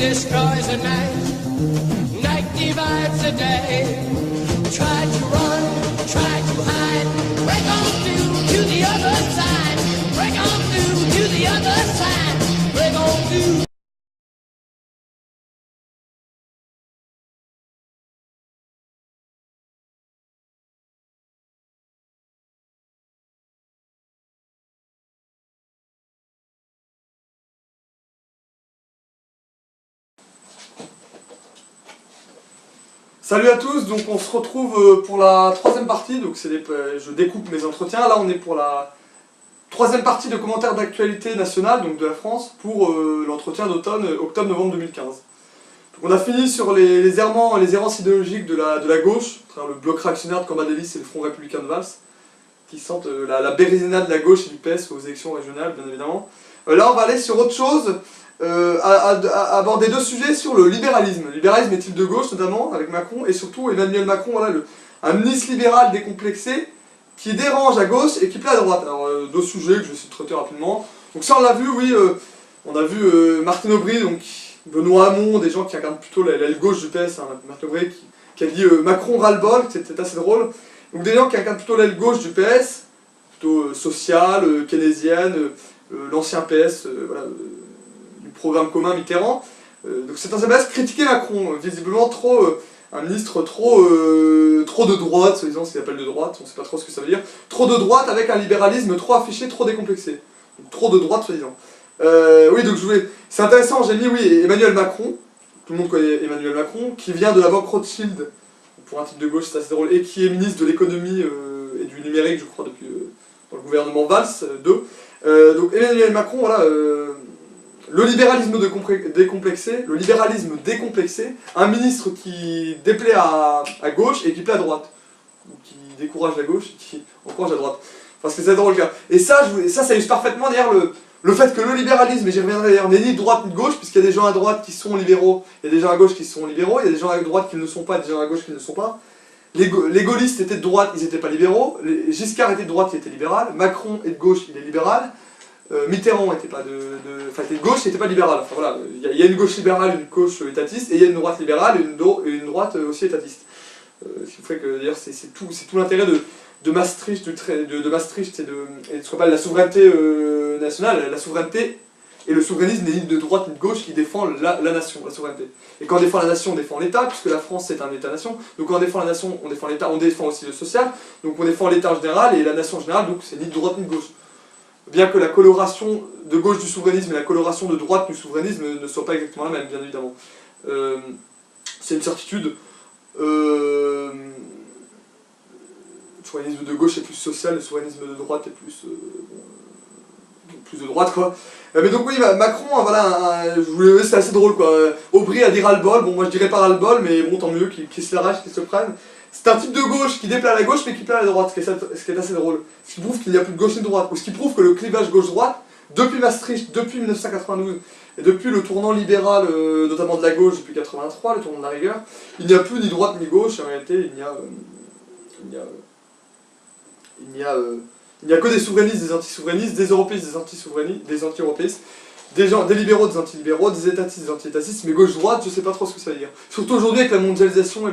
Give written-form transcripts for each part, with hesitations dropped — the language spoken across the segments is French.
destroys the night, night divides the day. Try to run, try to hide, break on through to the other side, break on through to the other side, break on through. Salut à tous, donc on se retrouve pour la troisième partie, donc je découpe mes entretiens. Là on est pour la troisième partie de commentaires d'actualité nationale, donc de la France, pour l'entretien d'automne, octobre-novembre 2015. Donc on a fini sur les errances idéologiques de la gauche, à travers le bloc réactionnaire de Cambadélis et le Front républicain de Valls, qui sentent la bérézina de la gauche et du PS aux élections régionales, bien évidemment. Là on va aller sur autre chose. Aborder deux sujets sur le libéralisme. Le libéralisme est-il de gauche, notamment, avec Macron, et surtout Emmanuel Macron, voilà, un ministre libéral décomplexé qui dérange à gauche et qui plaît à droite. Alors, deux sujets que je vais essayer de traiter rapidement. Donc ça, on l'a vu, oui, on a vu Martine Aubry, donc Benoît Hamon, des gens qui regardent plutôt l'aile gauche du PS, hein, Martine Aubry, qui a dit Macron ras-le-bol, c'était assez drôle. Donc des gens qui regardent plutôt l'aile gauche du PS, plutôt sociale, keynésienne, l'ancien PS, voilà, du programme commun Mitterrand. Donc c'est un CBS critiquer Macron, visiblement un ministre trop de droite, soi-disant ce qu'il appelle de droite, on ne sait pas trop ce que ça veut dire, trop de droite avec un libéralisme trop affiché, trop décomplexé. Donc, trop de droite, soi-disant. Oui, donc c'est intéressant, j'ai mis, oui, Emmanuel Macron, tout le monde connaît Emmanuel Macron, qui vient de la banque Rothschild, pour un type de gauche c'est assez drôle, et qui est ministre de l'économie et du numérique, je crois, depuis dans le gouvernement Valls 2. Donc Emmanuel Macron, voilà, le libéralisme décomplexé, un ministre qui déplaît à gauche et qui plaît à droite, ou qui décourage la gauche et qui encourage à droite. Parce que c'est drôle le cas. Et ça illustre parfaitement d'ailleurs le fait que le libéralisme, et j'y reviendrai d'ailleurs, n'est ni de droite ni de gauche, puisqu'il y a des gens à droite qui sont libéraux, il y a des gens à gauche qui sont libéraux, il y a des gens à droite qui ne le sont pas, et des gens à gauche qui ne le sont pas. Les gaullistes étaient de droite, ils n'étaient pas libéraux, Giscard était de droite, il était libéral, Macron est de gauche, il est libéral. Mitterrand était pas était de gauche, il n'était pas libéral. Enfin, voilà, il y a une gauche libérale, une gauche étatiste, et il y a une droite libérale et une droite aussi étatiste. Ce qui fait que d'ailleurs c'est tout l'intérêt de Maastricht, de Maastricht et de ce qu'on appelle la souveraineté nationale. La souveraineté et le souverainisme n'est ni de droite ni de gauche, qui défend la nation, la souveraineté. Et quand on défend la nation, on défend l'État, puisque la France c'est un État-nation. Donc quand on défend la nation, on défend l'État, on défend aussi le social. Donc on défend l'État en général et la nation en général, donc c'est ni de droite ni de gauche. Bien que la coloration de gauche du souverainisme et la coloration de droite du souverainisme ne soient pas exactement la même, bien évidemment. C'est une certitude. Le souverainisme de gauche est plus social, le souverainisme de droite est plus de droite, quoi. Mais donc oui, Macron, voilà, c'est assez drôle, quoi. Aubry a dit ras-le-bol, bon moi je dirais pas ras-le-bol, mais bon tant mieux qu'il se l'arrache, qu'il se prenne. C'est un type de gauche qui déplaît à la gauche mais qui plaît à la droite, ce qui est assez drôle. Ce qui prouve qu'il n'y a plus de gauche ni de droite, ou ce qui prouve que le clivage gauche-droite, depuis Maastricht, depuis 1992, et depuis le tournant libéral, notamment de la gauche depuis 1983, le tournant de la rigueur, il n'y a plus ni droite ni gauche, en réalité il n'y a que des souverainistes, des anti-souverainistes, des européistes, des anti-européistes, des libéraux, des anti-libéraux, des étatistes, des anti-étatistes, mais gauche-droite, je sais pas trop ce que ça veut dire. Surtout aujourd'hui avec la mondialisation et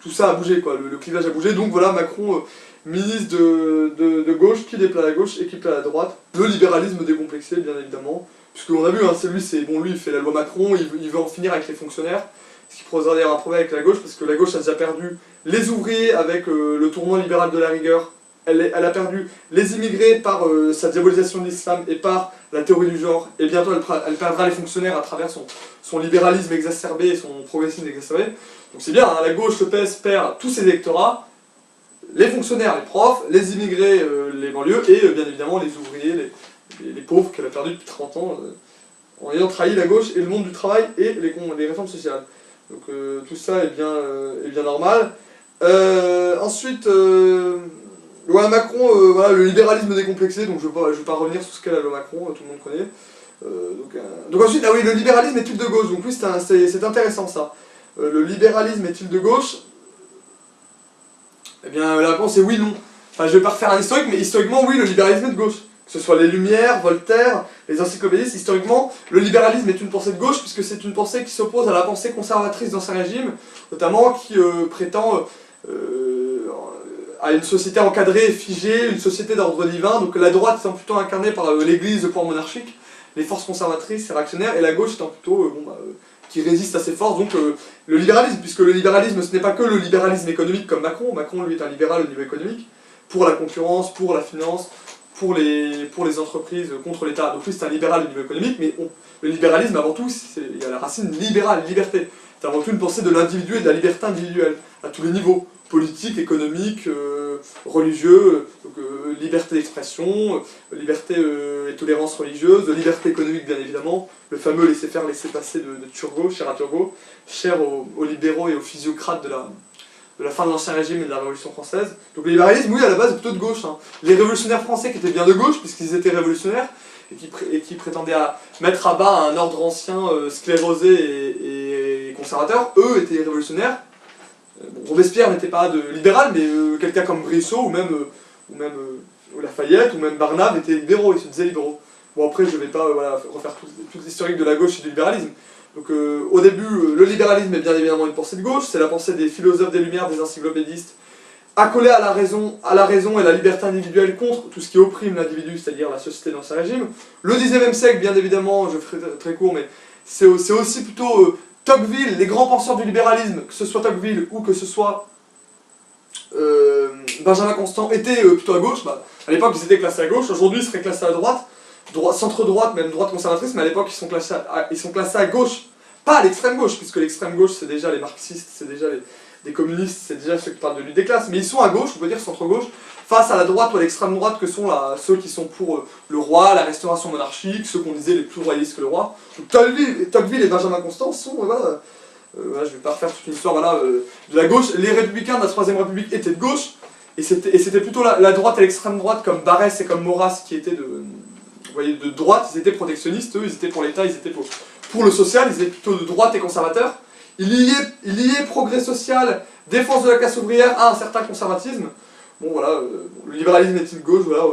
tout ça a bougé, quoi, le clivage a bougé, donc voilà, Macron, ministre de gauche, qui déplaît à la gauche et qui plaît à la droite. Le libéralisme décomplexé, bien évidemment, puisqu'on a vu, hein, lui il fait la loi Macron, il veut en finir avec les fonctionnaires, ce qui posera d'ailleurs un problème avec la gauche, parce que la gauche a déjà perdu les ouvriers avec le tournant libéral de la rigueur, elle a perdu les immigrés par sa diabolisation de l'islam et par la théorie du genre, et bientôt elle perdra les fonctionnaires à travers son libéralisme exacerbé et son progressisme exacerbé. Donc c'est bien, hein, la gauche, le PS perd tous ses électorats, les fonctionnaires, les profs, les immigrés, les banlieues, et bien évidemment les ouvriers, les pauvres qu'elle a perdus depuis 30 ans, en ayant trahi la gauche et le monde du travail et les réformes sociales. Donc tout ça est bien normal. Ensuite, voilà, Macron, voilà, le libéralisme décomplexé, donc je vais pas revenir sur ce qu'est la loi Macron, tout le monde connaît. Donc ensuite, ah oui, le libéralisme est-il de gauche? Donc oui, c'est intéressant ça. Le libéralisme est-il de gauche? Eh bien, la réponse est oui, non. Enfin, je vais pas refaire un historique, mais historiquement, oui, le libéralisme est de gauche. ce soit les Lumières, Voltaire, les encyclopédistes. Historiquement, le libéralisme est une pensée de gauche, puisque c'est une pensée qui s'oppose à la pensée conservatrice d'Ancien Régime, notamment qui prétend à une société encadrée et figée, une société d'ordre divin. Donc la droite étant plutôt incarnée par l'Église, le pouvoir monarchique, les forces conservatrices et réactionnaires, et la gauche étant plutôt qui résiste à ces forces, donc le libéralisme, puisque le libéralisme ce n'est pas que le libéralisme économique comme Macron. Macron lui est un libéral au niveau économique, pour la concurrence, pour la finance, pour les entreprises, contre l'État. Donc lui c'est un libéral au niveau économique, mais le libéralisme avant tout, il y a la racine libérale, liberté. C'est avant tout une pensée de l'individu et de la liberté individuelle, à tous les niveaux, politique, économique, religieux, donc, liberté d'expression, liberté et tolérance religieuse, liberté économique bien évidemment, le fameux laisser-faire, laisser-passer de Turgot, cher à Turgot, cher aux libéraux et aux physiocrates de la fin de l'Ancien Régime et de la Révolution française. Donc le libéralisme, oui, à la base, est plutôt de gauche. Hein. Les révolutionnaires français qui étaient bien de gauche, puisqu'ils étaient révolutionnaires, et qui prétendaient à mettre à bas un ordre ancien sclérosé et conservateur, eux étaient révolutionnaires. Bon, Robespierre n'était pas de libéral, mais quelqu'un comme Brissot, ou même Lafayette, ou même Barnave étaient libéraux, ils se disaient libéraux. Bon après, je ne vais pas refaire tout l'historique de la gauche et du libéralisme. Donc au début, le libéralisme est bien évidemment une pensée de gauche, c'est la pensée des philosophes des Lumières, des encyclopédistes, accolée à la raison et la liberté individuelle contre tout ce qui opprime l'individu, c'est-à-dire la société dans l'Ancien Régime. Le XIXe siècle, bien évidemment, je ferai très court, mais c'est aussi plutôt Tocqueville, les grands penseurs du libéralisme, que ce soit Tocqueville ou que ce soit Benjamin Constant, étaient plutôt à gauche. Bah, à l'époque, ils étaient classés à gauche, aujourd'hui, ils seraient classés à droite, centre-droite, même droite conservatrice, mais à l'époque, ils sont classés à gauche, pas à l'extrême gauche, puisque l'extrême gauche, c'est déjà les marxistes, c'est déjà les communistes, c'est déjà ceux qui parlent de lutte des classes, mais ils sont à gauche, on peut dire centre-gauche, face à la droite ou à l'extrême droite que sont ceux qui sont pour le roi, la restauration monarchique, ceux qu'on disait les plus royalistes que le roi. Donc Tocqueville et Benjamin Constant sont, je ne vais pas refaire toute une histoire de la gauche. Les républicains de la Troisième République étaient de gauche, et c'était plutôt la droite et l'extrême droite comme Barès et comme Maurras qui étaient de droite, ils étaient protectionnistes, eux ils étaient pour l'État, ils étaient pour le social, ils étaient plutôt de droite et conservateurs. Il y est progrès social, défense de la classe ouvrière à un certain conservatisme. Bon voilà, le libéralisme est-il de gauche, voilà.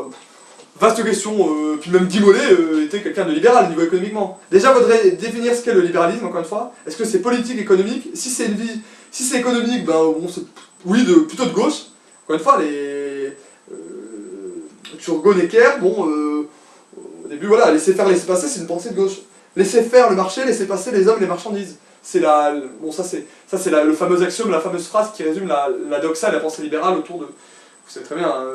Vaste question, puis même Guy Mollet était quelqu'un de libéral au niveau économiquement. Déjà, il faudrait définir ce qu'est le libéralisme, encore une fois. Est-ce que c'est politique, économique? Si c'est économique, ben bon, c'est oui, plutôt de gauche. Encore une fois, Turgot, Necker, bon, au début, voilà, laisser faire, laisser passer, c'est une pensée de gauche. Laisser faire le marché, laisser passer les hommes, les marchandises. C'est le fameux axiome, la fameuse phrase qui résume la doxa et la pensée libérale autour de... Vous savez très bien, hein,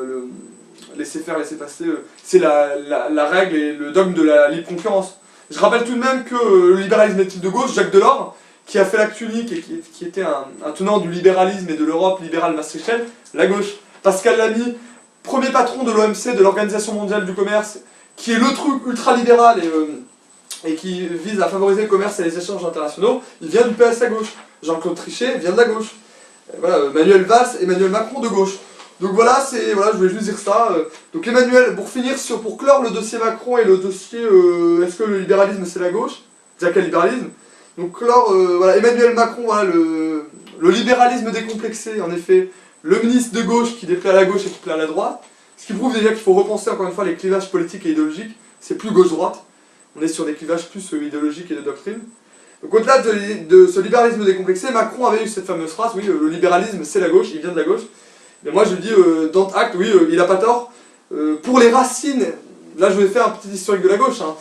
laisser faire, laisser passer, c'est la règle et le dogme de la libre concurrence. Je rappelle tout de même que le libéralisme est-il de gauche, Jacques Delors, qui a fait l'acte unique et qui était un tenant du libéralisme et de l'Europe libérale maastrichtienne, la gauche. Pascal Lamy, premier patron de l'OMC, de l'Organisation mondiale du commerce, qui est le truc ultra-libéral et qui vise à favoriser le commerce et les échanges internationaux, il vient du PS à gauche. Jean-Claude Trichet vient de la gauche. Voilà, Manuel Valls, Emmanuel Macron de gauche. Donc voilà, je voulais juste dire ça. Donc Emmanuel, pour finir, pour clore le dossier Macron et le dossier est-ce que le libéralisme c'est la gauche? Déjà quel libéralisme? Donc clore, voilà, Emmanuel Macron, voilà, le libéralisme décomplexé, en effet, le ministre de gauche qui déplaît à la gauche et qui plaît à la droite, ce qui prouve déjà qu'il faut repenser encore une fois les clivages politiques et idéologiques, c'est plus gauche-droite, on est sur des clivages plus idéologiques et de doctrine. Donc au-delà de ce libéralisme décomplexé, Macron avait eu cette fameuse phrase, oui, le libéralisme c'est la gauche, il vient de la gauche. Mais moi je dis, dans acte, oui, il n'a pas tort. Pour les racines, là je vais faire un petit historique de la gauche, hein.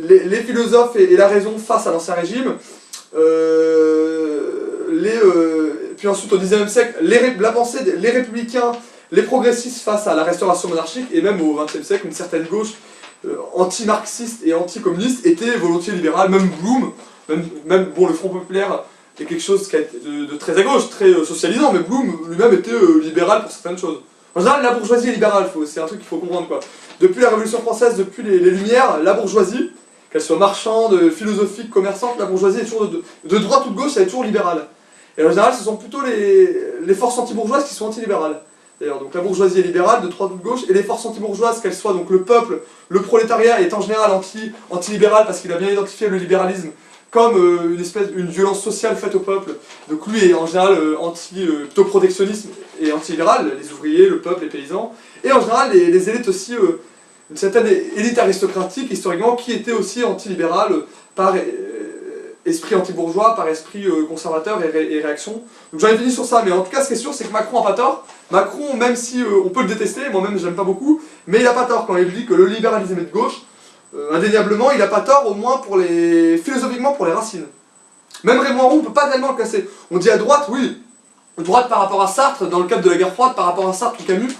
Les philosophes et la raison face à l'Ancien Régime, puis ensuite au XIXe siècle, la pensée, les républicains, les progressistes face à la restauration monarchique, et même au XXe siècle, une certaine gauche anti-marxiste et anti-communiste était volontiers libérale, même Blum, même bon, le Front Populaire est quelque chose de très à gauche, très socialisant, mais Blum lui-même était libéral pour certaines choses. En général, la bourgeoisie est libérale, c'est un truc qu'il faut comprendre, quoi. Depuis la Révolution française, depuis les Lumières, la bourgeoisie, qu'elle soit marchande, philosophique, commerçante, la bourgeoisie est toujours de droite ou de gauche, elle est toujours libérale. Et en général, ce sont plutôt les forces anti-bourgeoises qui sont anti-libérales. D'ailleurs, donc la bourgeoisie est libérale, de droite ou de gauche, et les forces anti-bourgeoises, qu'elles soient donc le peuple, le prolétariat, est en général anti-libéral parce qu'il a bien identifié le libéralisme comme une violence sociale faite au peuple. Donc lui est en général plutôt protectionnisme et anti-libéral, les ouvriers, le peuple, les paysans. Et en général les élites aussi, une certaine élite aristocratique historiquement qui était aussi anti-libérale par esprit anti-bourgeois, par esprit conservateur et réaction. Donc j'en ai fini sur ça, mais en tout cas ce qui est sûr c'est que Macron n'a pas tort. Macron, même si on peut le détester, moi-même j'aime pas beaucoup, mais il n'a pas tort quand il dit que le libéralisme est de gauche. Indéniablement, il n'a pas tort, au moins philosophiquement pour les racines. Même Raymond Aron, on ne peut pas tellement le casser. On dit à droite, oui, droite par rapport à Sartre, dans le cadre de la guerre froide, par rapport à Sartre ou Camus,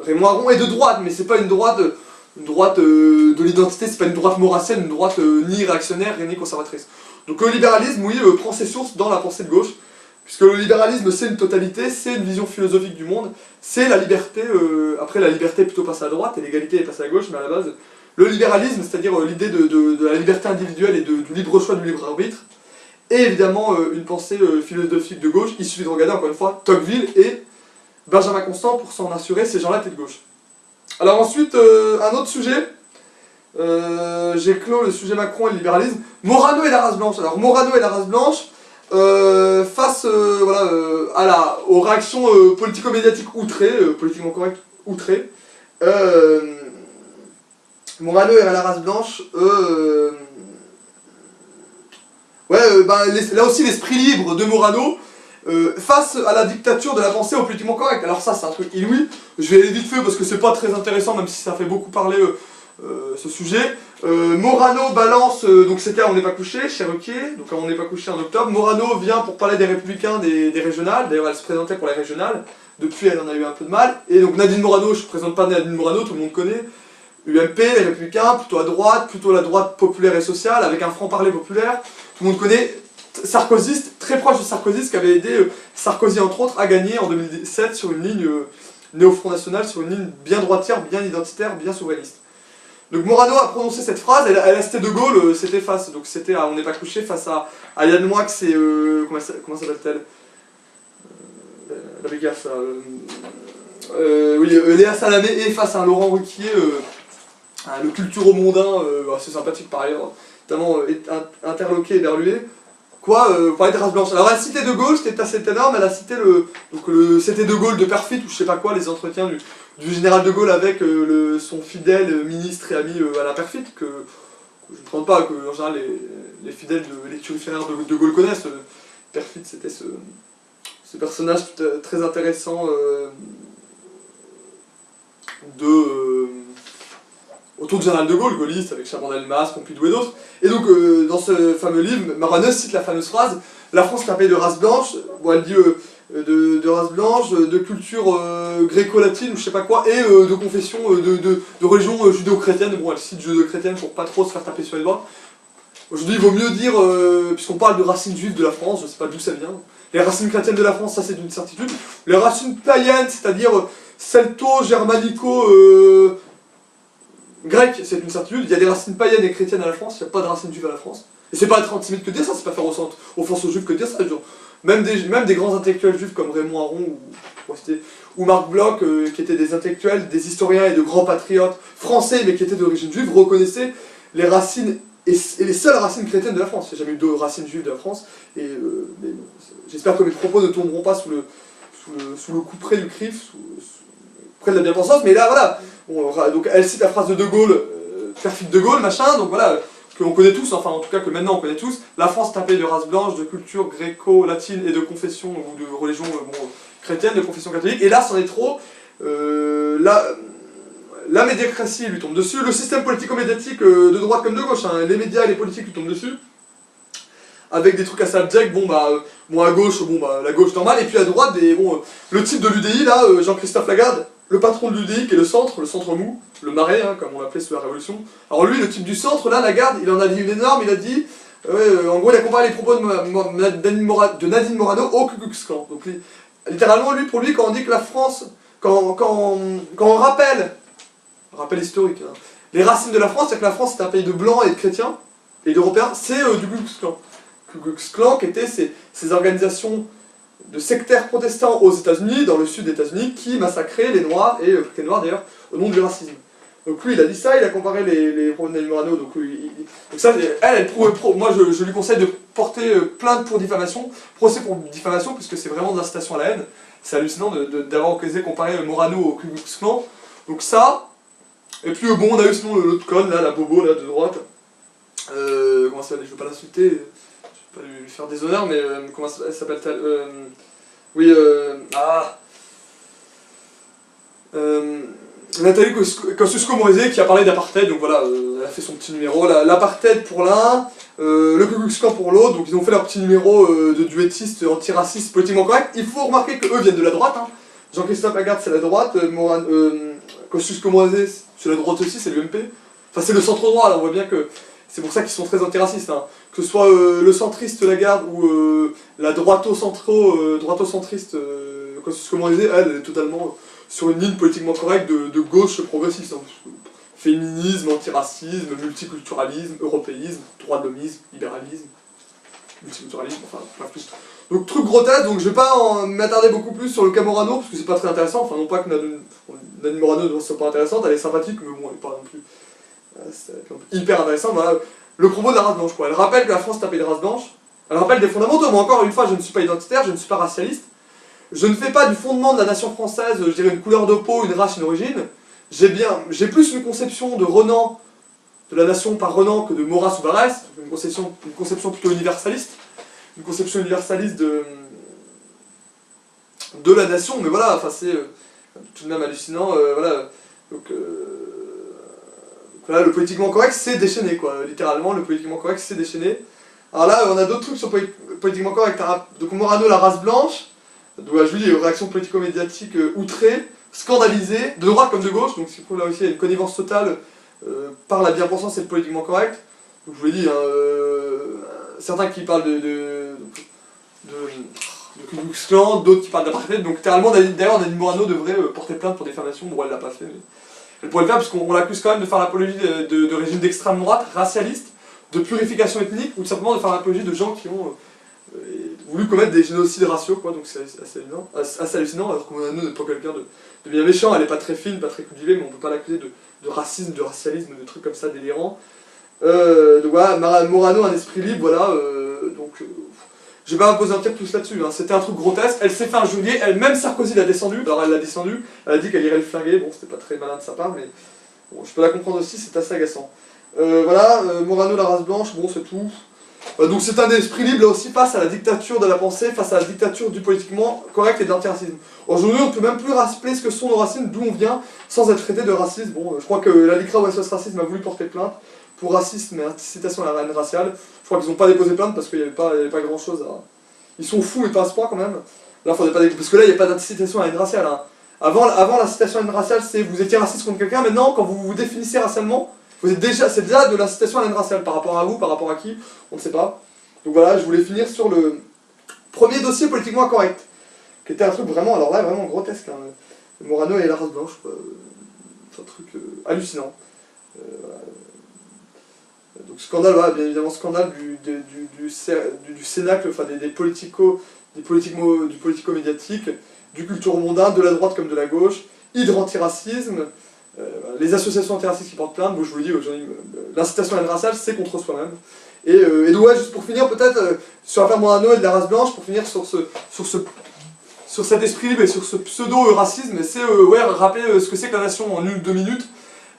Raymond Aron est de droite, mais c'est pas une droite de l'identité, c'est pas une droite maurassienne, une droite ni réactionnaire, ni conservatrice. Donc le libéralisme, oui, prend ses sources dans la pensée de gauche, puisque le libéralisme c'est une totalité, c'est une vision philosophique du monde, c'est la liberté, après la liberté est plutôt passée à droite et l'égalité est passée à gauche, mais à la base, le libéralisme, c'est-à-dire l'idée de la liberté individuelle et du libre choix, du libre arbitre, et évidemment une pensée philosophique de gauche. Il suffit de regarder encore une fois Tocqueville et Benjamin Constant pour s'en assurer, ces gens-là étaient de gauche. Alors ensuite, un autre sujet, j'ai clos le sujet Macron et le libéralisme, Morano et la race blanche. Alors Morano et la race blanche, face aux réactions politico-médiatiques outrées, politiquement correctes outrées, Morano et la race blanche, là aussi l'esprit libre de Morano, face à la dictature de la pensée au politiquement correct. Alors ça c'est un truc inouï, je vais aller vite fait parce que c'est pas très intéressant même si ça fait beaucoup parler ce sujet. Morano balance, donc c'était à On n'est pas couché, chez Ruquier, donc à On n'est pas couché en octobre. Morano vient pour parler des républicains, des régionales, d'ailleurs elle se présentait pour les régionales, depuis elle en a eu un peu de mal. Et donc Nadine Morano, je ne présente pas Nadine Morano, tout le monde connaît. UMP, les républicains, plutôt à droite, plutôt la droite populaire et sociale, avec un franc-parler populaire, tout le monde connaît. Sarkozyste, très proche de Sarkozy, ce qui avait aidé Sarkozy entre autres à gagner en 2007 sur une ligne néo-Front National, sur une ligne bien droitière, bien identitaire, bien souverainiste. Donc Morano a prononcé cette phrase, elle a cité De Gaulle, c'était face, donc c'était à On n'est pas couché face à Yann Moix et comment s'appelle-t-elle la bégasse, Léa Salamé et face à Laurent Ruquier, le culturo-mondain, assez sympathique par ailleurs, notamment interloqué et berlué. Vous parlez de race blanche. Alors elle a cité De Gaulle, c'était assez énorme, elle a cité c'était De Gaulle de Perfit, ou je sais pas quoi, les entretiens du général De Gaulle avec son fidèle ministre et ami Alain Perfit, que je ne comprends pas, que en général les fidèles de lecture éphémère de Gaulle connaissent. Perfit c'était ce personnage très intéressant autour du général de Gaulle, gaulliste, avec Chaban-Delmas, Pompidou et d'autres. Et donc, dans ce fameux livre, Morano cite la fameuse phrase « La France est un pays de race blanche », bon, elle dit de race blanche, de culture gréco-latine, ou je sais pas quoi, et de confession, de religion judéo-chrétienne. Bon, elle cite judéo-chrétienne pour pas trop se faire taper sur les doigts. Aujourd'hui, il vaut mieux dire, puisqu'on parle de racines juives de la France, je sais pas d'où ça vient. Les racines chrétiennes de la France, ça c'est une certitude. Les racines païennes, c'est-à-dire celto-germanico- grec, c'est une certitude. Il y a des racines païennes et chrétiennes à la France, il n'y a pas de racines juives à la France. Et c'est pas être antisémite que de dire ça, c'est pas faire offense aux juifs que de dire ça. Genre. Même des grands intellectuels juifs comme Raymond Aron ou Marc Bloch, qui étaient des intellectuels, des historiens et de grands patriotes français, mais qui étaient d'origine juive, reconnaissaient les racines et les seules racines chrétiennes de la France. Il n'y a jamais eu de racines juives de la France. Et j'espère que mes propos ne tomberont pas sous le coup près du CRIF, près de la bien-pensance, mais là voilà. Bon, donc elle cite la phrase de De Gaulle, Perfit de Gaulle, machin, donc voilà, que l'on connaît tous, enfin en tout cas que maintenant on connaît tous. La France est un pays de race blanche, de culture gréco-latine et de confession, ou de religion chrétienne, de confession catholique, et là c'en est trop. La médiacratie lui tombe dessus, le système politico-médiatique de droite comme de gauche, hein, les médias et les politiques lui tombent dessus, avec des trucs assez abjects, à gauche, la gauche normale, et puis à droite, le type de l'UDI, là, Jean-Christophe Lagarde, le patron de l'UDI, qui est le centre mou, le marais, hein, comme on l'appelait sous la Révolution. Alors lui, le type du centre, là, Lagarde, il en a dit une énorme, il a dit, en gros, il a comparé les propos de Nadine Morano au Ku Klux Klan. Donc littéralement, pour lui, quand on dit que la France, quand on rappelle historique, hein, les racines de la France, c'est que la France c'est un pays de blancs et de chrétiens, et d'européens, c'est du Ku Klux Klan. Ku Klux Klan qui étaient ces organisations de sectaires protestants aux États-Unis, dans le sud des États-Unis, qui massacraient les Noirs, et les Noirs d'ailleurs, au nom du racisme. Donc lui, il a dit ça, il a comparé les propos de Nadine Morano, donc, donc ça, elle prouve, moi je lui conseille de porter plainte pour diffamation, procès pour diffamation, puisque c'est vraiment de l'incitation à la haine. C'est hallucinant d'avoir osé comparer Morano au Ku Klux Klan. Donc ça, et puis bon, on a eu sinon l'autre conne, là, la bobo, là, de droite. Comment ça s'appelle? Je veux pas l'insulter, je vais pas lui faire des honneurs, mais comment elle s'appelle-t-elle oui, Nathalie Kosciusko-Morizet qui a parlé d'apartheid, donc voilà, elle a fait son petit numéro. L'apartheid pour l'un, le Ku Klux Klan pour l'autre, donc ils ont fait leur petit numéro de duettiste antiracistes politiquement correct. Il faut remarquer qu'eux viennent de la droite, hein. Jean-Christophe Lagarde c'est la droite, Kosciusko-Morizet c'est la droite aussi, c'est l'UMP. Enfin c'est le centre-droit, là on voit bien que c'est pour ça qu'ils sont très antiracistes, hein. Que ce soit le centriste Lagarde ou la droito-centriste Kosciusko-Morizet, elle est totalement sur une ligne politiquement correcte de gauche progressiste. Hein. Féminisme, antiracisme, multiculturalisme, européisme, droit de l'homisme, libéralisme, multiculturalisme, enfin bref tout. Donc truc grotesque, donc je vais pas m'attarder beaucoup plus sur le cas Morano, parce que c'est pas très intéressant, enfin non pas que Nadine Morano ne soit pas intéressante, elle est sympathique, mais bon elle est pas non plus hyper intéressante, voilà. Le propos de la race blanche quoi, elle rappelle que la France tapait des races blanches, elle rappelle des fondamentaux, moi encore une fois je ne suis pas identitaire, je ne suis pas racialiste, je ne fais pas du fondement de la nation française, je dirais une couleur de peau, une race, une origine, j'ai plus une conception de Renan, de la nation par Renan que de Maurras ou Barrès, une conception plutôt universaliste, une conception universaliste de la nation, mais voilà, enfin c'est tout de même hallucinant, voilà, donc voilà, le politiquement correct c'est déchaîné quoi, littéralement le politiquement correct c'est déchaîné. Alors là on a d'autres trucs sur politiquement correct, donc Morano la race blanche, donc je vous dis réaction politico-médiatique outrée, scandalisée, de droite comme de gauche, donc c'est là aussi il y a une connivence totale par la bien-pensance et le politiquement correct. Donc je vous l'ai dit, hein, certains qui parlent de Ku Klux Klan, d'autres qui parlent d'apartheid, donc littéralement d'ailleurs Nadine Morano devrait porter plainte pour diffamation, bon elle l'a pas fait, mais elle pourrait le faire puisqu'on l'accuse quand même de faire l'apologie de régimes d'extrême droite, racialistes, de purification ethnique, ou tout simplement de faire l'apologie de gens qui ont voulu commettre des génocides raciaux, quoi, donc c'est assez hallucinant, alors que Morano n'est pas quelqu'un de bien méchant, elle est pas très fine, pas très cultivée, mais on peut pas l'accuser de racisme, de racialisme, de trucs comme ça délirants. Donc voilà, Morano, un esprit libre, voilà, je vais pas m'apesantir plus là-dessus, hein. C'était un truc grotesque, elle s'est fait injurier, même Sarkozy l'a descendu, alors elle l'a descendu, elle a dit qu'elle irait le flinguer, bon c'était pas très malin de sa part, mais bon, je peux la comprendre aussi, c'est assez agaçant. Voilà, Morano, la race blanche, bon c'est tout. Donc c'est un esprit libre là aussi face à la dictature de la pensée, face à la dictature du politiquement correct et de l'antiracisme. Aujourd'hui on ne peut même plus rappeler ce que sont nos racines, d'où on vient, sans être traité de racisme. Bon, je crois que la LICRA ou SOS Racisme a voulu porter plainte pour racisme et incitation à la haine raciale. Je crois qu'ils n'ont pas déposé plainte parce qu'il n'y avait pas grand chose à... Ils sont fous mais pas à ce point quand même. Là, faudrait pas parce que là il n'y a pas d'incitation à la haine raciale. Hein. Avant l'incitation à la haine raciale c'est vous étiez raciste contre quelqu'un, maintenant quand vous vous définissez racialement, c'est déjà de l'incitation à la haine raciale, par rapport à vous, par rapport à qui, on ne sait pas. Donc voilà, je voulais finir sur le premier dossier politiquement incorrect, qui était un truc vraiment, alors là, vraiment grotesque. Hein. Morano et la race blanche, c'est un truc hallucinant. Voilà. Donc scandale, voilà, bien évidemment scandale du cénacle, enfin du politico-médiatique, du culture-mondain, de la droite comme de la gauche, antiracisme. Les associations antiracistes qui portent plainte, bon, je vous le dis, l'incitation à la haine raciale, c'est contre soi-même. Et donc, ouais, juste pour finir, peut-être, sur l'affaire Morano et de la race blanche, pour finir sur cet esprit libre et sur ce pseudo-racisme, c'est ouais, rappeler ce que c'est que la nation en 1 ou 2 minutes.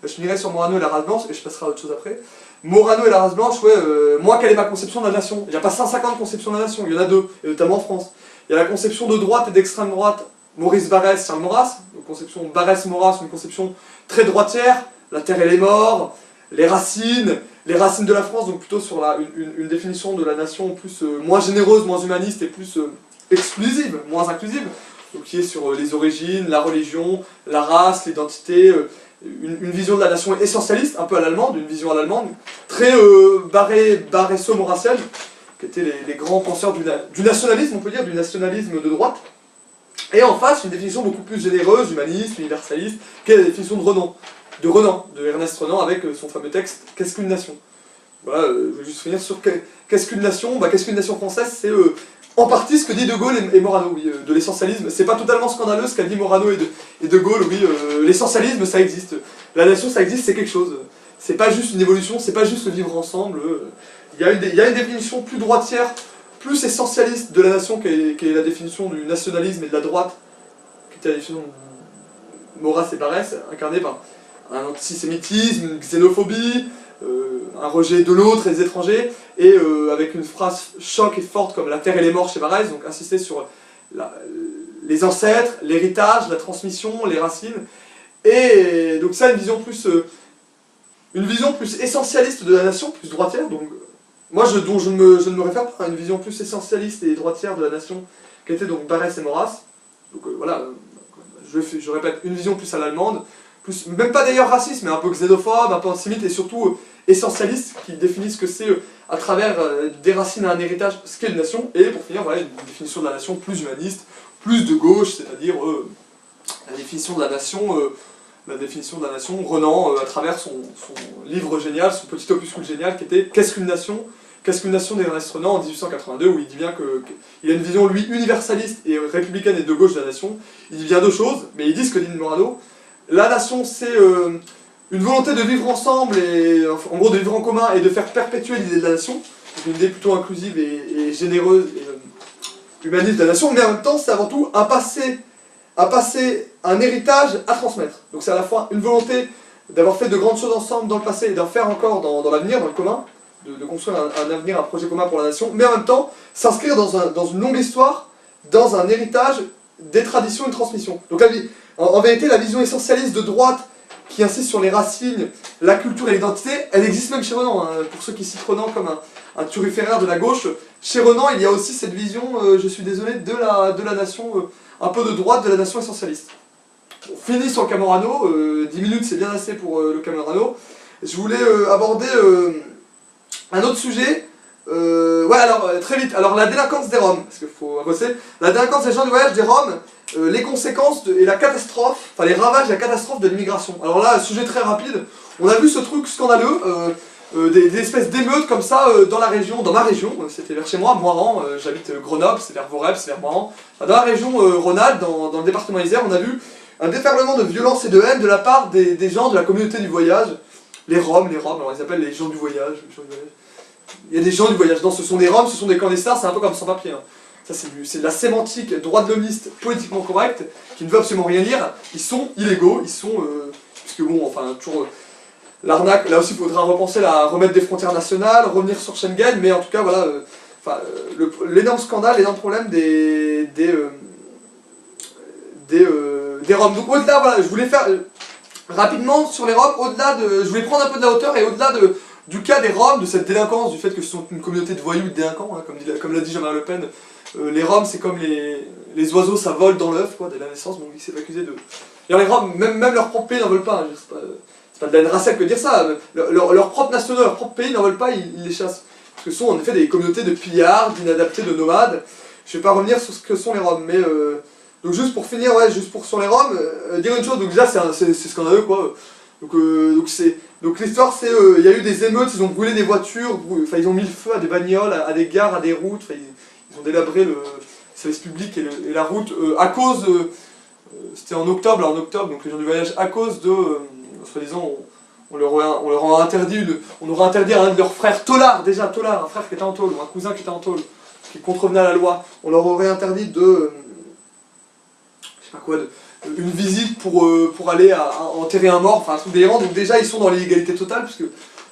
Je finirai sur Morano et la race blanche, et je passerai à autre chose après. Morano et la race blanche, ouais, moi, quelle est ma conception de la nation? Il n'y a pas 150 conceptions de la nation, il y en a 2, et notamment en France. Il y a la conception de droite et d'extrême droite, Maurice Barrès, Charles Maurras, une conception Barrès-Maurras, une conception très droitière, la terre et les morts, les racines de la France, donc plutôt sur une définition de la nation plus moins généreuse, moins humaniste et plus exclusive, moins inclusive, donc qui est sur les origines, la religion, la race, l'identité, une vision de la nation essentialiste, un peu à l'allemande, une vision à l'allemande, très barresso-maurassienne, qui étaient les grands penseurs du nationalisme, on peut dire, du nationalisme de droite. Et en face, une définition beaucoup plus généreuse, humaniste, universaliste, qui est la définition de Ernest Renan, avec son fameux texte « Qu'est-ce qu'une nation ?» Voilà, je vais juste finir sur qu'est-ce qu'une nation. Qu'est-ce qu'une nation française? C'est en partie ce que dit De Gaulle et Morano, oui, de l'essentialisme. C'est pas totalement scandaleux ce qu'a dit Morano et de Gaulle, oui, l'essentialisme ça existe. la nation ça existe, c'est quelque chose. C'est pas juste une évolution, c'est pas juste le vivre ensemble. Il y a une définition plus droitière, plus essentialiste de la nation qui est la définition du nationalisme et de la droite, qui était la définition de Maurras et Barrès, incarnée par un antisémitisme, une xénophobie, un rejet de l'autre et des étrangers, et avec une phrase choc et forte comme la terre et les morts chez Barrès, donc insister sur les ancêtres, l'héritage, la transmission, les racines, et donc ça une vision plus essentialiste de la nation, plus droitière, donc moi je ne me réfère pas à une vision plus essentialiste et droitière de la nation qu'étaient donc Barrès et Maurras, donc voilà, je répète, une vision plus à l'allemande, plus, même pas d'ailleurs raciste, mais un peu xénophobe, un peu antisémite et surtout essentialiste, qui définit ce que c'est à travers des racines à un héritage, ce qu'est une nation, et pour finir, voilà, une définition de la nation plus humaniste, plus de gauche, c'est-à-dire la définition de la nation, Renan, à travers son livre génial, son petit opuscule génial, qui était Qu'est-ce qu'une nation ? Qu'est-ce qu'une nation d'Ernest Renan en 1882, où il dit bien qu'il a une vision, lui, universaliste et républicaine et de gauche de la nation. Il dit bien deux choses, mais il dit ce que dit Morano. La nation, c'est une volonté de vivre ensemble, et en gros de vivre en commun, et de faire perpétuer l'idée de la nation. Donc une idée plutôt inclusive et généreuse et humaniste de la nation, mais en même temps, c'est avant tout un passé, un héritage à transmettre. Donc c'est à la fois une volonté d'avoir fait de grandes choses ensemble dans le passé et d'en faire encore dans l'avenir, dans le commun, de construire un avenir, un projet commun pour la nation, mais en même temps s'inscrire dans une longue histoire, dans un héritage, des traditions et une transmission. Donc en vérité, la vision essentialiste de droite qui insiste sur les racines, la culture et l'identité, elle existe même chez Renan. Hein. Pour ceux qui citent Renan comme un turiféraire de la gauche, chez Renan, il y a aussi cette vision, je suis désolé, de la nation, un peu de droite, de la nation essentialiste. On finit sur le Camorano, 10 minutes c'est bien assez pour le Camorano. Je voulais aborder un autre sujet. Alors très vite, alors la délinquance des Roms, parce qu'il faut bosser. La délinquance des gens du voyage des Roms, les conséquences et la catastrophe, enfin les ravages et la catastrophe de l'immigration. Alors là, sujet très rapide, on a vu ce truc scandaleux, des espèces d'émeutes comme ça dans la région, dans ma région, c'était vers chez moi, Moiran, j'habite Grenoble, c'est vers Vorep, c'est vers Moiran. Enfin, dans la région Rhône-Alpes, dans le département Isère, on a vu un déferlement de violence et de haine de la part des gens de la communauté du voyage, les Roms, alors ils appellent les gens du voyage, Il y a des gens du voyage, non, ce sont des Roms, ce sont des clandestins, c'est un peu comme sans-papier. Hein. Ça c'est de la sémantique droit de l'homiste politiquement correcte, qui ne veut absolument rien dire. Ils sont illégaux, ils sont... puisque bon, enfin, toujours... l'arnaque, là aussi il faudra remettre des frontières nationales, revenir sur Schengen, mais en tout cas, voilà... l'énorme scandale, l'énorme problème des Roms. Donc au-delà, voilà, je voulais faire... rapidement, sur les Roms, je voulais prendre un peu de la hauteur, et au-delà du cas des Roms, de cette délinquance, du fait que ce sont une communauté de voyous, de délinquants, hein, comme l'a dit Jean-Marie Le Pen, les Roms c'est comme les oiseaux, ça vole dans l'œuf, quoi, dès la naissance, bon, il s'est accusé de... D'ailleurs, les Roms, même leur propre pays n'en veulent pas, hein, c'est pas de la haine raciale que de dire ça, leur propre nationaux, leur propre pays n'en veulent pas, ils les chassent. Parce que ce sont en effet des communautés de pillards, d'inadaptés, de nomades. Je vais pas revenir sur ce que sont les Roms, mais... donc juste pour finir, sur les Roms, dire une chose, donc déjà c'est scandaleux, quoi. Donc l'histoire c'est, il y a eu des émeutes, ils ont brûlé des voitures, ils ont mis le feu à des bagnoles, à des gares, à des routes, ils ont délabré le service public et la route à cause, c'était en octobre, donc les gens du voyage, à cause de, soi-disant, on leur a interdit, on aurait interdit à un de leurs frères, Tollard, un frère qui était en tôle, ou un cousin qui était en tôle, qui contrevenait à la loi, on leur aurait interdit une visite pour aller enterrer un mort, enfin un truc délirant, donc déjà ils sont dans l'illégalité totale, puisque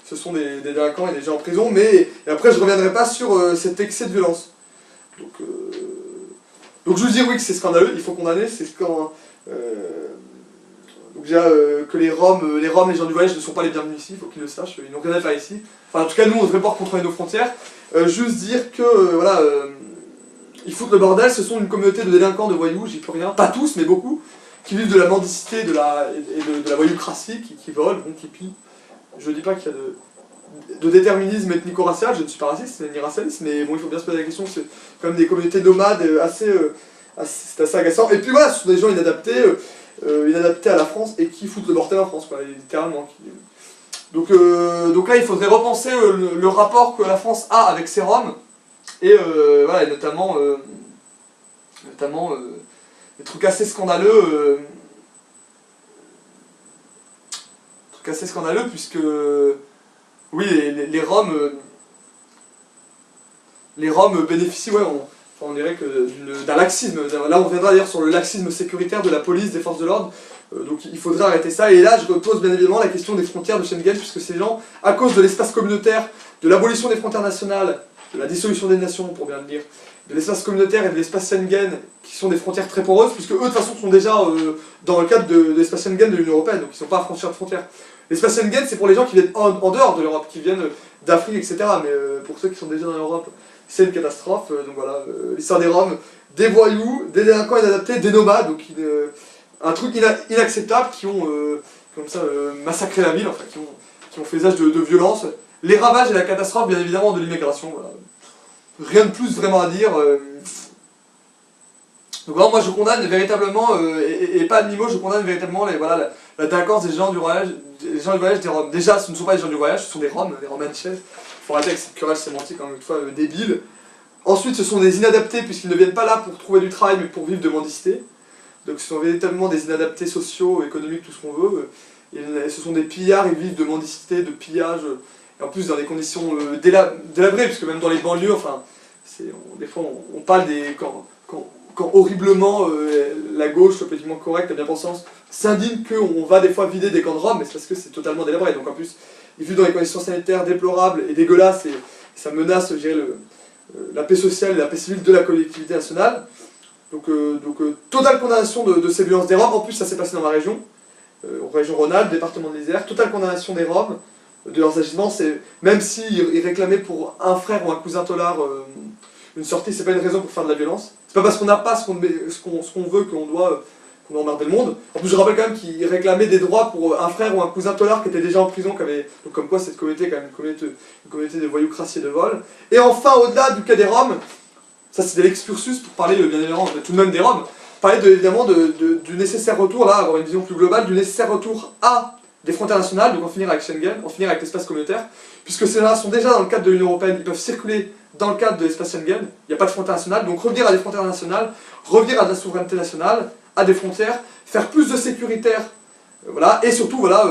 ce sont des délinquants et des gens en prison, et après je ne reviendrai pas sur cet excès de violence. Donc je veux dire oui que c'est scandaleux, il faut condamner, c'est quand... donc déjà que les Roms, les gens du voyage ne sont pas les bienvenus ici, il faut qu'ils le sachent, ils n'ont rien à faire ici. Enfin en tout cas nous on devrait pas contrôler nos frontières, juste dire que voilà... ils foutent le bordel, ce sont une communauté de délinquants, de voyous, j'y peux rien, pas tous mais beaucoup, qui vivent de la mendicité et de la voyoucratie, qui volent, qui pillent. Je dis pas qu'il y a de déterminisme ethnico-racial, je ne suis pas raciste ni racialiste, mais bon, il faut bien se poser la question, c'est quand même des communautés nomades c'est assez agaçant. Et puis voilà, ce sont des gens inadaptés à la France et qui foutent le bordel en France, quoi, littéralement. Donc là, il faudrait repenser le rapport que la France a avec ses Roms, et voilà, et notamment des trucs assez scandaleux. assez scandaleux puisque, oui, les Roms, bénéficient, ouais, on dirait que d'un laxisme. Là, on reviendra d'ailleurs sur le laxisme sécuritaire de la police, des forces de l'ordre. Donc il faudrait arrêter ça. Et là, je repose bien évidemment la question des frontières de Schengen, puisque ces gens, à cause de l'espace communautaire, de l'abolition des frontières nationales, de la dissolution des nations, pour bien le dire, de l'espace communautaire et de l'espace Schengen, qui sont des frontières très poreuses, puisque eux, de toute façon, sont déjà dans le cadre de l'espace Schengen de l'Union Européenne, donc ils ne sont pas à franchir de frontières. L'espace Schengen, c'est pour les gens qui viennent en dehors de l'Europe, qui viennent d'Afrique, etc. Mais pour ceux qui sont déjà dans l'Europe, c'est une catastrophe. Donc voilà, l'histoire des Roms, des voyous, des délinquants inadaptés, des nomades, donc un truc inacceptable qui ont comme ça, massacré la ville, enfin, qui ont fait usage de violence. Les ravages et la catastrophe, bien évidemment, de l'immigration. Voilà. Rien de plus vraiment à dire. Donc vraiment, moi je condamne véritablement, et pas de mimo, je condamne véritablement la délinquance des gens du voyage, des Roms. Déjà, ce ne sont pas les gens du voyage, ce sont des Roms Manchais. Il faut arrêter avec cette querelle sémantique, encore une fois, débile. Ensuite, ce sont des inadaptés, puisqu'ils ne viennent pas là pour trouver du travail, mais pour vivre de mendicité. Donc ce sont véritablement des inadaptés sociaux, économiques, tout ce qu'on veut. Et ce sont des pillards, ils vivent de mendicité, de pillage, et en plus dans des conditions délabrées, puisque même dans les banlieues, enfin, des fois on parle des... Quand horriblement la gauche, le politiquement correct, la bien-pensance, s'indigne qu'on va des fois vider des camps de Roms, mais c'est parce que c'est totalement délabré. Donc en plus, ils vivent dans des conditions sanitaires déplorables et dégueulasses, et ça menace, je dirais, la paix sociale et la paix civile de la collectivité nationale. Donc totale condamnation de ces violences des Roms. En plus, ça s'est passé dans ma région, région Rhône-Alpes, département de l'Isère. Totale condamnation des Roms, de leurs agissements. Même s'ils réclamaient pour un frère ou un cousin tolard une sortie, c'est pas une raison pour faire de la violence. C'est pas parce qu'on n'a pas ce qu'on veut qu'on doit emmerder le monde. En plus, je rappelle quand même qu'ils réclamaient des droits pour un frère ou un cousin tolard qui était déjà en prison, donc comme quoi cette communauté est quand même une communauté de voyous crassiers de vol. Et enfin, au-delà du cas des Roms, ça c'était l'excursus pour parler bien évidemment tout de même des Roms, parler évidemment du nécessaire retour, là, avoir une vision plus globale, du nécessaire retour à des frontières nationales, donc en finir avec Schengen, en finir avec l'espace communautaire, puisque ces-là sont déjà dans le cadre de l'Union Européenne, ils peuvent circuler dans le cadre de l'espace Schengen, il n'y a pas de frontières nationales, donc revenir à des frontières nationales, revenir à de la souveraineté nationale, à des frontières, faire plus de sécuritaire, voilà, et surtout voilà,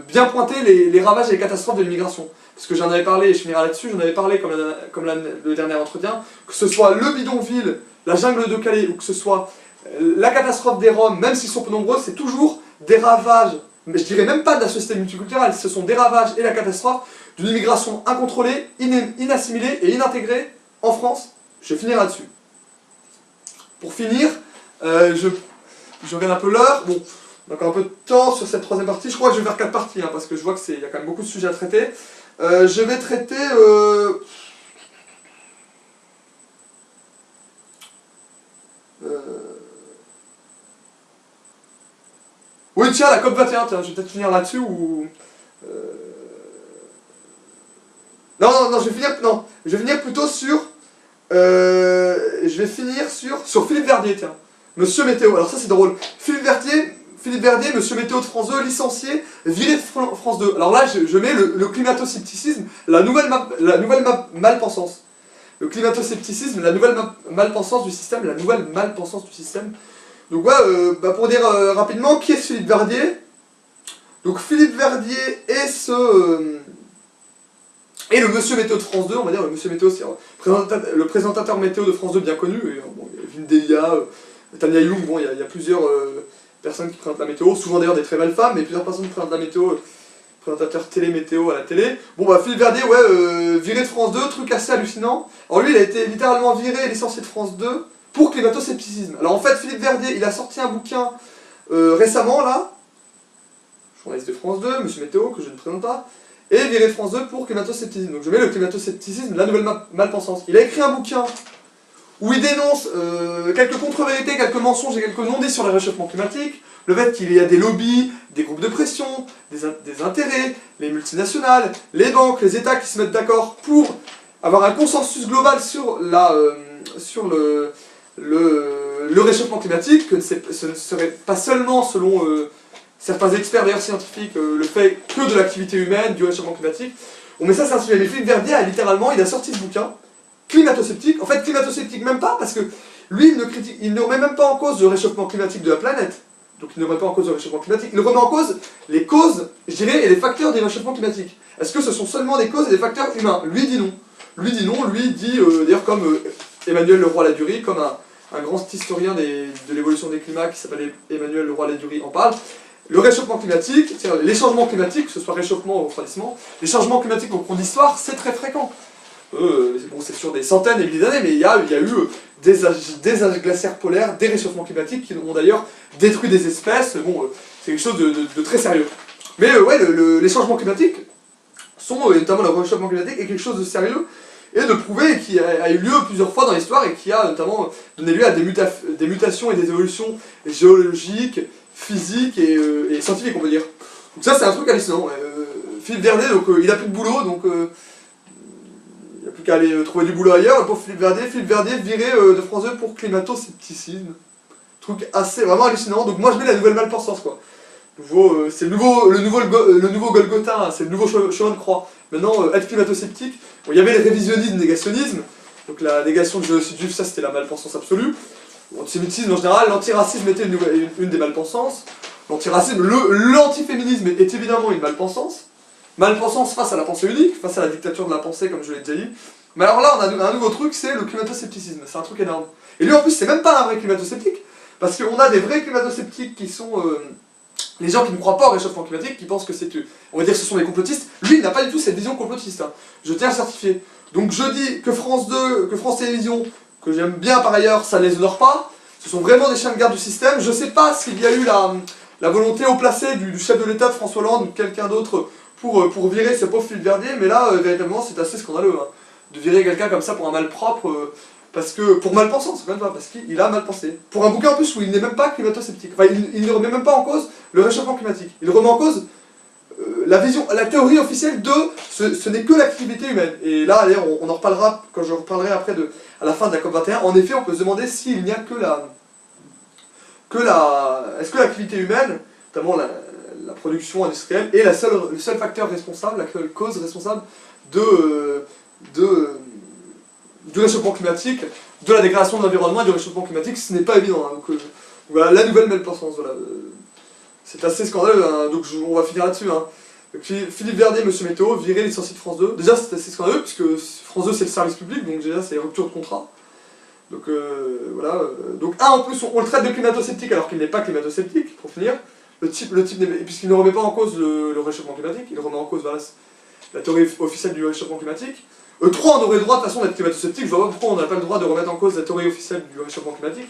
bien pointer les ravages et les catastrophes de l'immigration. Parce que j'en avais parlé, et je finirai là-dessus, j'en avais parlé comme le dernier entretien, que ce soit le bidonville, la jungle de Calais, ou que ce soit la catastrophe des Roms, même s'ils sont peu nombreux, c'est toujours des ravages, mais je dirais même pas de la société multiculturelle, ce sont des ravages et la catastrophe d'une immigration incontrôlée, inassimilée et inintégrée en France. Je vais finir là-dessus. Pour finir, je regarde un peu l'heure. Bon, on a encore un peu de temps sur cette troisième partie. Je crois que je vais faire 4 parties, hein, parce que je vois qu'il y a quand même beaucoup de sujets à traiter. Je vais traiter... Oui, tiens, la COP21, tiens, je vais peut-être finir là-dessus, ou... Non, je vais finir plutôt sur... je vais finir sur Philippe Verdier, tiens. Monsieur Météo, alors ça c'est drôle. Philippe Verdier, Monsieur Météo de France 2, licencié, viré de France 2. Alors là, je mets le climato-scepticisme, la nouvelle malpensance. Le climato-scepticisme, la nouvelle malpensance du système, Donc ouais, pour dire rapidement, qui est Philippe Verdier? Donc Philippe Verdier est et le Monsieur Météo de France 2, on va dire, le Monsieur Météo, c'est le présentateur météo de France 2 bien connu, et, bon, Vindelia, Tania Young, bon, il y a plusieurs personnes qui présentent la météo, souvent d'ailleurs des très belles femmes, mais plusieurs personnes qui présentent la météo, présentateur télé-météo à la télé. Bon bah Philippe Verdier, ouais, viré de France 2, truc assez hallucinant. Alors lui, il a été littéralement viré et licencié de France 2 pour climato-scepticisme. Alors en fait, Philippe Verdier, il a sorti un bouquin récemment, là, journaliste de France 2, Monsieur Météo, que je ne présente pas, et viré de France 2 pour climato-scepticisme. Donc je mets le climato-scepticisme, la nouvelle malpensance. Il a écrit un bouquin où il dénonce quelques contre-vérités, quelques mensonges et quelques non-dits sur le réchauffement climatique, le fait qu'il y a des lobbies, des groupes de pression, des intérêts, les multinationales, les banques, les États qui se mettent d'accord pour avoir un consensus global sur le réchauffement climatique, que ce ne serait pas seulement, selon certains experts d'ailleurs scientifiques, le fait que de l'activité humaine, du réchauffement climatique. Bon, mais ça c'est un sujet. Mais Philippe Verdier a littéralement, il a sorti ce bouquin, climato-sceptique. En fait, climato-sceptique même pas, parce que lui, il ne remet même pas en cause le réchauffement climatique de la planète. Donc il ne remet pas en cause le réchauffement climatique, il remet en cause les causes, je dirais, et les facteurs du réchauffement climatique. Est-ce que ce sont seulement des causes et des facteurs humains? Lui dit non. Lui dit non, lui dit, d'ailleurs comme Emmanuel Leroy-Ladurie, comme un grand historien de l'évolution des climats qui s'appelle Emmanuel Leroy-Ladurie en parle, le réchauffement climatique, c'est-à-dire les changements climatiques, que ce soit réchauffement ou refroidissement, les changements climatiques au cours de l'histoire, c'est très fréquent. Bon, c'est sur des centaines et milliers d'années, mais il y a eu des âges glaciaires polaires, des réchauffements climatiques qui ont d'ailleurs détruit des espèces. Bon, c'est quelque chose de très sérieux. Mais ouais, les changements climatiques sont, et notamment le réchauffement climatique, est quelque chose de sérieux et de prouvé, qui a eu lieu plusieurs fois dans l'histoire et qui a notamment donné lieu à des mutations et des évolutions géologiques, physiques et scientifiques, on peut dire. Donc ça, c'est un truc hallucinant. Philippe Vernet, donc il a plus de boulot, donc il n'y a plus qu'à aller trouver du boulot ailleurs. Pour Philippe Vernet viré de France 2 pour climato-scepticisme. Truc assez, vraiment hallucinant. Donc moi je mets la nouvelle malpensance, quoi. C'est le nouveau Golgotha, hein, c'est le nouveau chemin de croix. Maintenant, être climato-sceptique, bon, il y avait le révisionnisme, négationnisme, donc la négation du génocide juif, ça c'était la malpensance absolue. L'antisémitisme en général, l'antiracisme était une des malpensances. L'antiracisme, l'antiféminisme est évidemment une malpensance. Malpensance face à la pensée unique, face à la dictature de la pensée, comme je l'ai déjà dit. Mais alors là, on a un nouveau truc, c'est le climato-scepticisme, c'est un truc énorme. Et lui en plus, c'est même pas un vrai climato-sceptique, parce qu'on a des vrais climato-sceptiques qui sont... les gens qui ne croient pas au réchauffement climatique, qui pensent que c'est... On va dire que ce sont des complotistes. Lui, il n'a pas du tout cette vision complotiste. Hein. Je tiens à certifier. Donc je dis que France 2, que France Télévisions, que j'aime bien par ailleurs, ça ne les honore pas. Ce sont vraiment des chiens de garde du système. Je ne sais pas s'il y a eu la volonté haut placée du chef de l'État de François Hollande ou de quelqu'un d'autre pour virer ce pauvre Philippe Vernet, mais là, véritablement, c'est assez scandaleux. Hein, de virer quelqu'un comme ça pour un malpropre... parce que, pour malpensance, même pas, parce qu'il a mal pensé. Pour un bouquin en plus où il n'est même pas climato-sceptique. Enfin, il ne remet même pas en cause le réchauffement climatique. Il remet en cause la théorie officielle de ce n'est que l'activité humaine. Et là, d'ailleurs, on en reparlera quand je reparlerai après à la fin de la COP21. En effet, on peut se demander s'il n'y a est-ce que l'activité humaine, notamment la production industrielle, est le seul facteur responsable, la seule cause responsable du réchauffement climatique, de la dégradation de l'environnement et du réchauffement climatique, ce n'est pas évident. Hein. Donc, voilà, la nouvelle malpensance, voilà. C'est assez scandaleux, hein. Donc on va finir là-dessus. Hein. Donc, Philippe Vernet, Monsieur Météo, viré, licencié de France 2. Déjà, c'est assez scandaleux, puisque France 2 c'est le service public, donc déjà c'est rupture de contrat. Donc voilà. Donc en plus, on le traite de climato-sceptique alors qu'il n'est pas climato-sceptique, pour finir. Le type puisqu'il ne remet pas en cause le réchauffement climatique, il remet en cause voilà, la théorie officielle du réchauffement climatique. 3, on aurait le droit de toute façon d'être climato-sceptique, je vois pas pourquoi on n'a pas le droit de remettre en cause la théorie officielle du réchauffement climatique.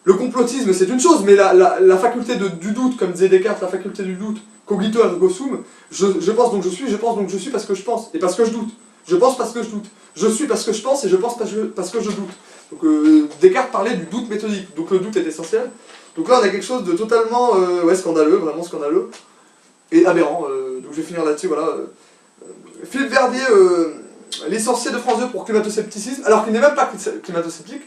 Le complotisme c'est une chose, mais la faculté du doute, comme disait Descartes, la faculté du doute, cogito ergo sum, je pense donc je suis, je pense donc je suis parce que je pense, et parce que je doute. Je pense parce que je doute. Je suis parce que je pense et je pense parce que je doute. Donc Descartes parlait du doute méthodique, donc le doute est essentiel. Donc là on a quelque chose de totalement scandaleux, vraiment scandaleux, et aberrant. Donc je vais finir là-dessus, voilà. Philippe Vernet, licencié de France 2 pour climato-scepticisme, alors qu'il n'est même pas climato-sceptique.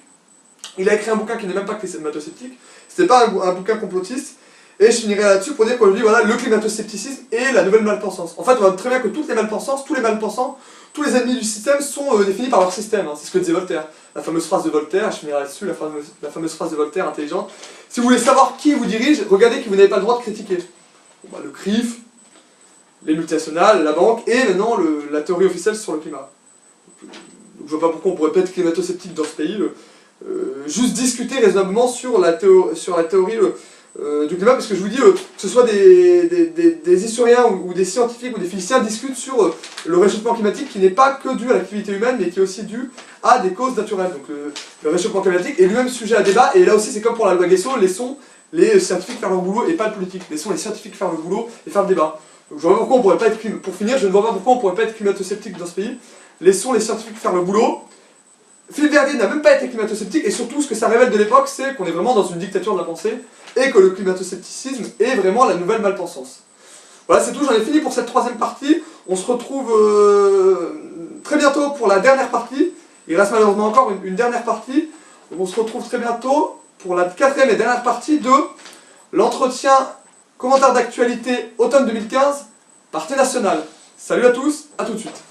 Il a écrit un bouquin qui n'est même pas climato-sceptique. C'était pas un bouquin complotiste. Et je finirai là-dessus pour dire qu'aujourd'hui, voilà, le climato-scepticisme et la nouvelle malpensance. En fait, on voit très bien que toutes les malpensances, tous les malpensants, tous les ennemis du système sont définis par leur système. Hein. C'est ce que disait Voltaire. La fameuse phrase de Voltaire, je finirai là-dessus, la fameuse phrase de Voltaire intelligente. Si vous voulez savoir qui vous dirige, regardez qui vous n'avez pas le droit de critiquer. Bon, bah, le CRIF, les multinationales, la banque, et maintenant la théorie officielle sur le climat. Donc, je vois pas pourquoi on pourrait pas être climato-sceptique dans ce pays. Juste discuter raisonnablement sur la théorie du climat, parce que je vous dis, que ce soit des historiens ou des scientifiques ou des physiciens discutent sur le réchauffement climatique qui n'est pas que dû à l'activité humaine, mais qui est aussi dû à des causes naturelles. Donc le réchauffement climatique est lui-même sujet à débat, et là aussi c'est comme pour la loi Guesso, laissons les scientifiques faire leur boulot et pas le politique. Laissons les scientifiques faire le boulot et faire le débat. Donc je vois pas pourquoi on pourrait pas être, pour finir, je ne vois pas pourquoi on pourrait pas être climato-sceptique dans ce pays. Laissons les scientifiques faire le boulot. Philippe Vernet n'a même pas été climato-sceptique, et surtout ce que ça révèle de l'époque, c'est qu'on est vraiment dans une dictature de la pensée, et que le climato-scepticisme est vraiment la nouvelle malpensance. Voilà, c'est tout, j'en ai fini pour cette troisième partie. On se retrouve très bientôt pour la dernière partie. Il reste malheureusement encore une dernière partie. Donc on se retrouve très bientôt pour la quatrième et dernière partie de l'entretien commentaire d'actualité automne 2015, partie nationale. Salut à tous, à tout de suite.